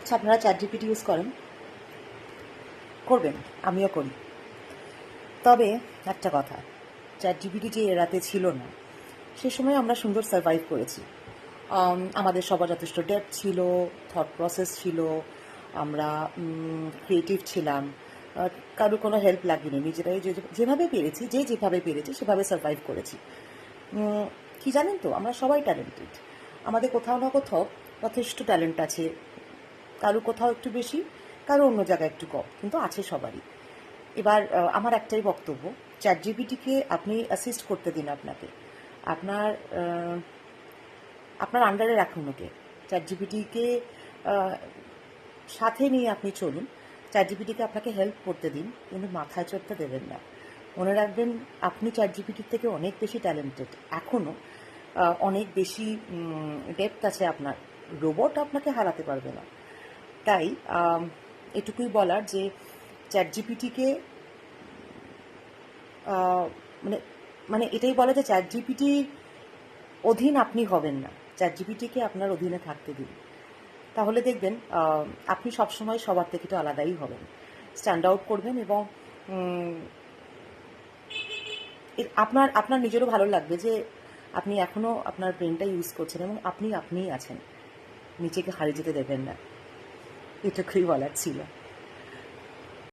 আচ্ছা, আপনারা chat GPT use করেন? করবেন, আমিও করি। তবে একটা কথা, চ্যাট জিপিটি যে এরাতে ছিল না, সে সময় আমরা সুন্দর সার্ভাইভ করেছি। আমাদের সবার যথেষ্ট ডেপথ ছিল, থট প্রসেস ছিল, আমরা ক্রিয়েটিভ ছিলাম, কারো কোনো হেল্প লাগেনি, নিজেরাই যেভাবে পেরেছি, যেভাবে পেরেছি সেভাবে সার্ভাইভ করেছি। কি জানেন তো, আমরা সবাই ট্যালেন্টেড। আমাদের কোথাও না কোথাও যথেষ্ট ট্যালেন্ট আছে, কারো কোথাও একটু বেশি, কারো অন্য জায়গায় একটু কম, কিন্তু আছে সবারই। এবার আমার একটাই বক্তব্য, চ্যাট জিপিটিকে আপনি অ্যাসিস্ট করতে দিন আপনাকে, আপনার আপনার আন্ডারে রাখুন ওকে। চ্যাট জিপিটিকে সাথে নিয়ে আপনি চলুন, চ্যাট জিপিটিকে আপনাকে হেল্প করতে দিন, কিন্তু মাথায় চড়তে দেবেন না। মনে রাখবেন, আপনি চ্যাট জিপিটির থেকে অনেক বেশি ট্যালেন্টেড, এখনও অনেক বেশি ডেপথ আছে আপনার, রোবট আপনাকে হারাতে পারবে না। তাই এটুকুই বলার যে চ্যাট জিপিটিকে মানে মানে এটাই বলা যে চ্যাট জিপিটির অধীন আপনি হবেন না, চ্যাট জিপিটিকে আপনার অধীনে থাকতে দিন। তাহলে দেখবেন আপনি সবসময় সবার থেকে তো আলাদাই হবেন, স্ট্যান্ড আউট করবেন, এবং আপনার আপনার নিজেরও ভালো লাগবে যে আপনি এখনও আপনার ব্রেনটা ইউজ করছেন এবং আপনিই আছেন। নিজেকে হারিয়ে যেতে দেবেন না, এটুকুই বলার ছিল।